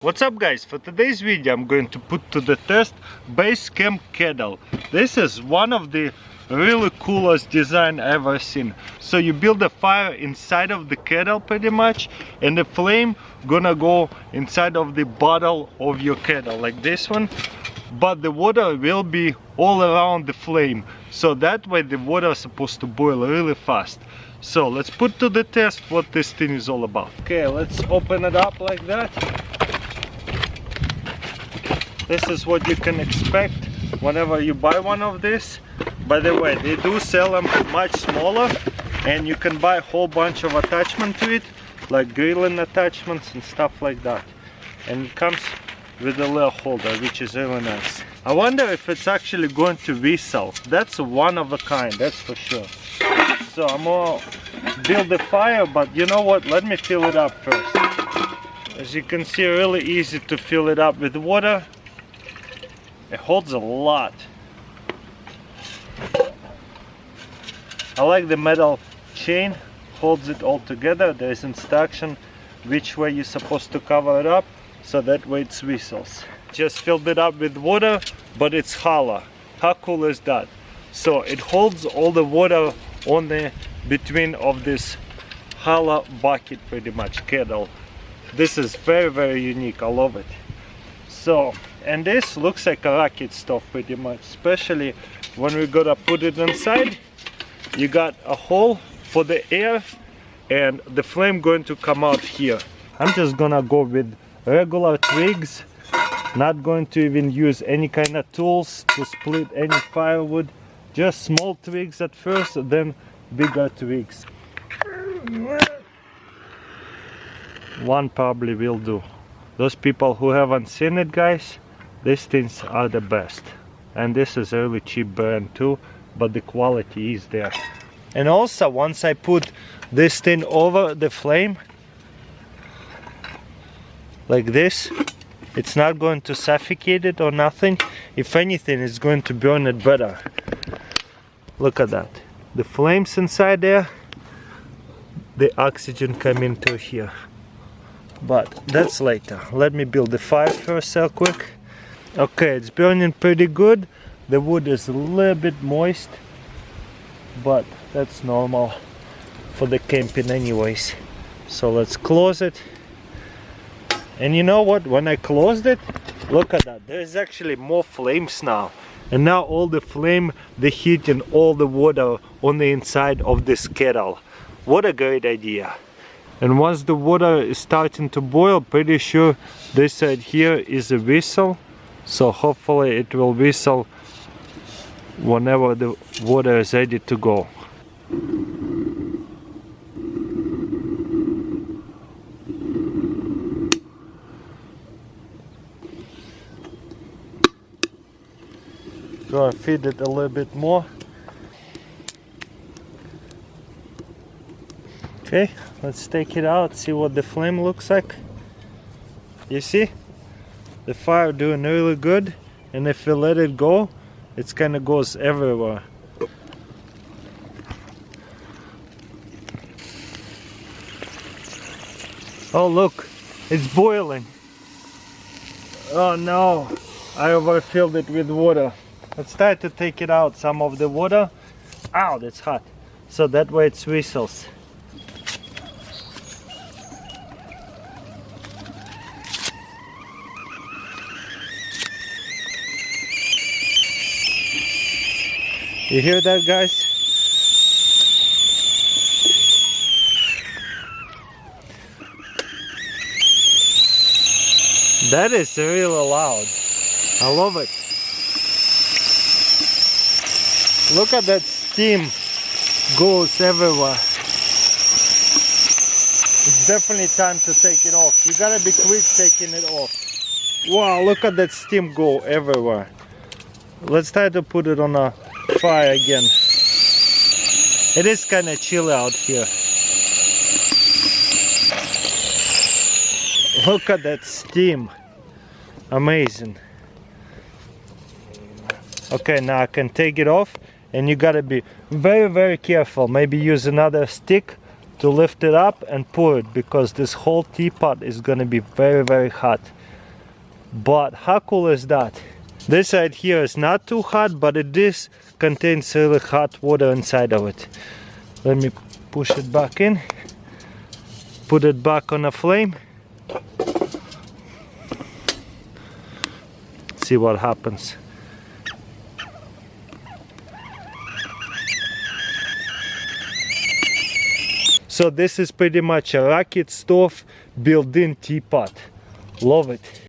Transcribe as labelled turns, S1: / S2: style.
S1: What's up guys, for today's video I'm going to put to the test base camp kettle. This is one of the really coolest design I've ever seen. So you build a fire inside of the kettle pretty much, and the flame gonna go inside of the bottle of your kettle like this one, but the water will be all around the flame, so that way the water is supposed to boil really fast. So let's put to the test what this thing is all about. Okay, let's open it up like that. This is what you can expect whenever you buy one of these. By the way, they do sell them much smaller, and you can buy a whole bunch of attachment to it, like grilling attachments and stuff like that. And it comes with a little holder, which is really nice. I wonder if it's actually going to whistle. That's one of a kind, that's for sure. So I'm gonna build the fire, but you know what? Let me fill it up first. As you can see, really easy to fill it up with water. It holds a lot. I like the metal chain, holds it all together. There's instruction which way you're supposed to cover it up, so that way it whistles. Just filled it up with water, but it's hollow. How cool is that? So it holds all the water on the between of this hollow bucket, pretty much kettle. This is very unique. I love it. So, and this looks like a rocket stove pretty much, especially when we're gonna put it inside. You got a hole for the air, and the flame going to come out here. I'm just gonna go with regular twigs, not going to even use any kind of tools to split any firewood. Just small twigs at first, then bigger twigs. One probably will do. Those people who haven't seen it, guys, these things are the best. And this is a really cheap brand too, but the quality is there. And also, once I put this thing over the flame like this, it's not going to suffocate it or nothing. If anything, it's going to burn it better. Look at that. The flames inside there, the oxygen come into here. But that's later. Let me build the fire first real quick. Okay, it's burning pretty good. The wood is a little bit moist, but that's normal for the camping anyways. So let's close it. And you know what? When I closed it, look at that. There's actually more flames now. And now all the flame, the heat and all the water on the inside of this kettle. What a great idea. And once the water is starting to boil, pretty sure this side here is a whistle. So hopefully it will whistle whenever the water is ready to go. Gonna feed it a little bit more. Okay, let's take it out, see what the flame looks like. You see? The fire doing really good, and if you let it go, it kind of goes everywhere. Oh look, it's boiling. Oh no, I overfilled it with water. Let's try to take it out, some of the water. Ow, that's hot. So that way it whistles. You hear that, guys? That is really loud. I love it. Look at that steam goes everywhere. It's definitely time to take it off. You gotta be quick taking it off. Wow, look at that steam go everywhere. Let's try to put it on a fire again. It is kind of chilly out here. Look at that steam. Amazing. Okay, now I can take it off, and you gotta be very careful. Maybe use another stick to lift it up and pour it, because this whole teapot is gonna be very hot. But how cool is that? This side here is not too hot, but it does contains really hot water inside of it. Let me push it back in. Put it back on a flame. See what happens. So this is pretty much a rocket stove built-in teapot. Love it.